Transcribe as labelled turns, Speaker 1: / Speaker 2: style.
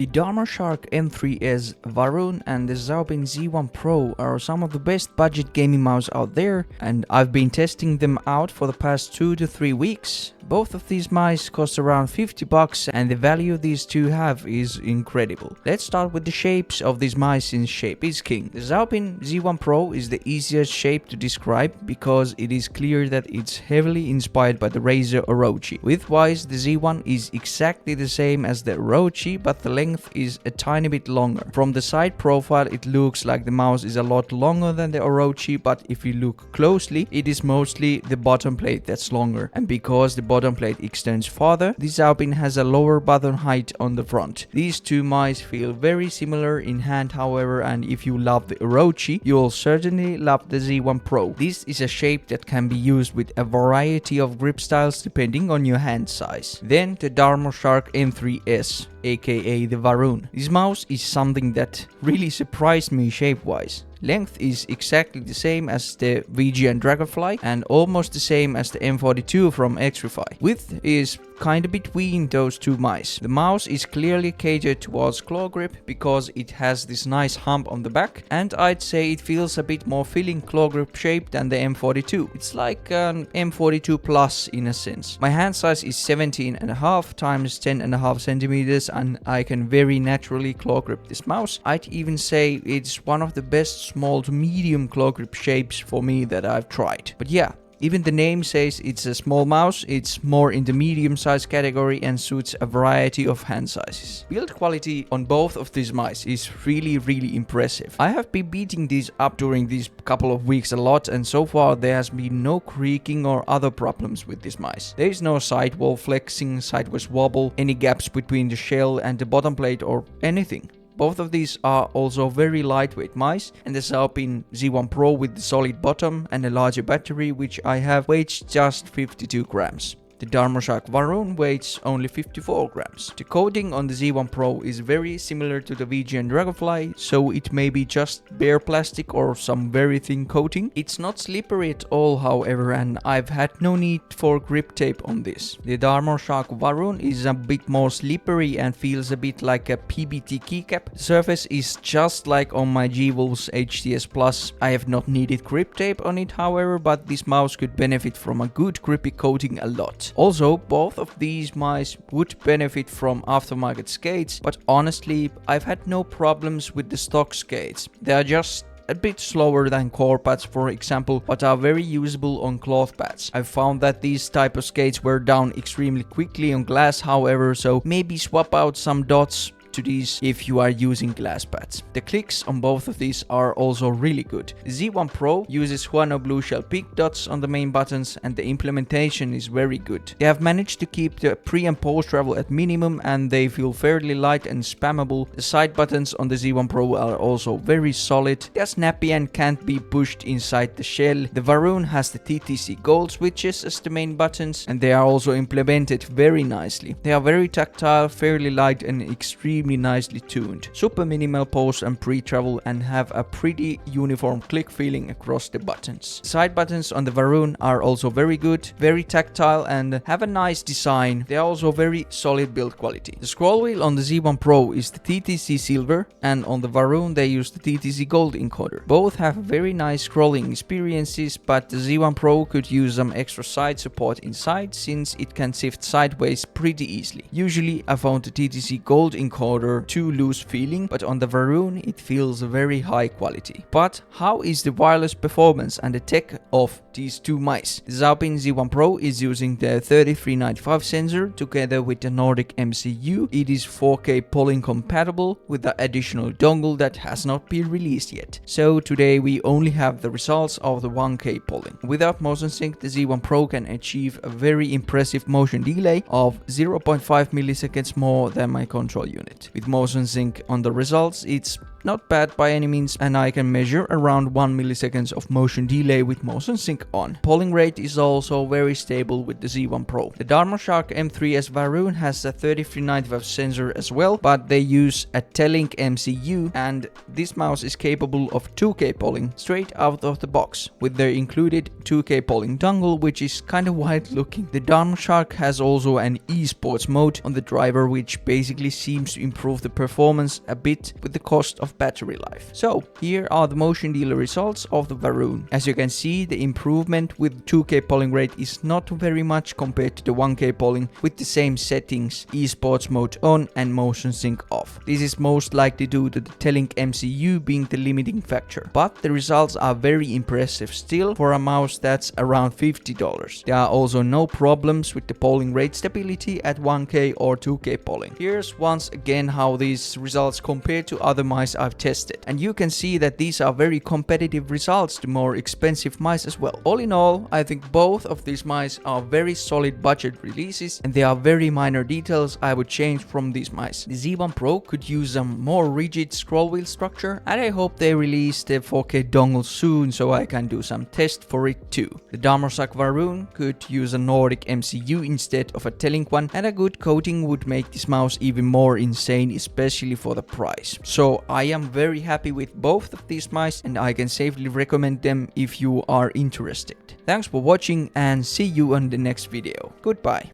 Speaker 1: The Darmoshark M3-S Varun and the Zaopin Z1 Pro are some of the best budget gaming mouse out there, and I've been testing them out for the past 2 to 3 weeks. Both of these mice cost around $50 and the value these two have is incredible. Let's start with the shapes of these mice since shape is king. The Zaopin Z1 Pro is the easiest shape to describe because it is clear that it's heavily inspired by the Razer Orochi. Width-wise, the Z1 is exactly the same as the Orochi, but the length is a tiny bit longer. From the side profile it looks like the mouse is a lot longer than the Orochi, but if you look closely it is mostly the bottom plate that's longer, and because the bottom plate extends farther, the Zaopin has a lower button height on the front. These two mice feel very similar in hand however, and if you love the Orochi, you will certainly love the Z1 Pro. This is a shape that can be used with a variety of grip styles depending on your hand size. Then the Darmoshark M3-S, aka the Varun. This mouse is something that really surprised me shape-wise. Length is exactly the same as the VGN Dragonfly and almost the same as the M42 from Xtrify. Width is kinda between those two mice. The mouse is clearly catered towards claw grip because it has this nice hump on the back, and I'd say it feels a bit more filling claw grip shape than the M42. It's like an M42 Plus in a sense. My hand size is 17.5 times 10.5 centimeters and I can very naturally claw grip this mouse. I'd even say it's one of the best small to medium claw grip shapes for me that I've tried. But yeah, even the name says it's a small mouse, it's more in the medium size category and suits a variety of hand sizes. Build quality on both of these mice is really impressive. I have been beating these up during these couple of weeks a lot, and so far there has been no creaking or other problems with these mice. There is no sidewall flexing, sideways wobble, any gaps between the shell and the bottom plate or anything. Both of these are also very lightweight mice, and the Zaopin Z1 Pro with the solid bottom and a larger battery which I have weighs just 52 grams. The Darmoshark Varun weighs only 54 grams. The coating on the Z1 Pro is very similar to the VGN Dragonfly, so it may be just bare plastic or some very thin coating. It's not slippery at all however, and I've had no need for grip tape on this. The Darmoshark Varun is a bit more slippery and feels a bit like a PBT keycap. The surface is just like on my G-Wolves HTS Plus. I have not needed grip tape on it however, but this mouse could benefit from a good grippy coating a lot. Also, both of these mice would benefit from aftermarket skates, but honestly, I've had no problems with the stock skates. They are just a bit slower than core pads for example, but are very usable on cloth pads. I've found that these type of skates wear down extremely quickly on glass however, so maybe swap out some dots to these if you are using glass pads. The clicks on both of these are also really good. The Z1 Pro uses Huano Blue Shell Pink dots on the main buttons and the implementation is very good. They have managed to keep the pre and post travel at minimum and they feel fairly light and spammable. The side buttons on the Z1 Pro are also very solid. They are snappy and can't be pushed inside the shell. The Varun has the TTC Gold switches as the main buttons and they are also implemented very nicely. They are very tactile, fairly light and extremely nicely tuned. Super minimal pose and pre-travel and have a pretty uniform click feeling across the buttons. Side buttons on the Varun are also very good, very tactile and have a nice design. They are also very solid build quality. The scroll wheel on the Z1 Pro is the TTC Silver and on the Varun they use the TTC Gold encoder. Both have very nice scrolling experiences, but the Z1 Pro could use some extra side support inside since it can shift sideways pretty easily. Usually I found the TTC Gold encoder too loose feeling, but on the Varun it feels very high quality. But how is the wireless performance and the tech of these two mice? The Zaopin Z1 Pro is using the 3395 sensor together with the Nordic MCU. It is 4K polling compatible with the additional dongle that has not been released yet. So today we only have the results of the 1K polling. Without motion sync, the Z1 Pro can achieve a very impressive motion delay of 0.5 milliseconds more than my control unit. With motion sync on the results, it's not bad by any means, and I can measure around 1 milliseconds of motion delay with motion sync sync on. Polling rate is also very stable with the Z1 Pro. The Darmoshark M3-S Varun has a 3395 sensor as well, but they use a Telink MCU, and this mouse is capable of 2K polling straight out of the box with their included 2K polling dongle, which is kind of wild looking. The Darmoshark has also an esports mode on the driver, which basically seems to improve the performance a bit with the cost of battery life. So here are the motion dealer results of the Varun. As you can see, the improvement with 2K polling rate is not very much compared to the 1K polling with the same settings, esports mode on and motion sync off. This is most likely due to the Telink MCU being the limiting factor, but the results are very impressive still for a mouse that's around $50. There are also no problems with the polling rate stability at 1K or 2K polling. Here's once again how these results compare to other mice I've tested, and you can see that these are very competitive results to more expensive mice as well. All in all, I think both of these mice are very solid budget releases, and there are very minor details I would change from these mice. The Z1 Pro could use a more rigid scroll wheel structure, and I hope they release the 4K dongle soon so I can do some test for it too. The Darmoshark Varun could use a Nordic MCU instead of a Telink one, and a good coating would make this mouse even more insane, especially for the price. So I am very happy with both of these mice, and I can safely recommend them if you are interested. Thanks for watching, and see you on the next video. Goodbye.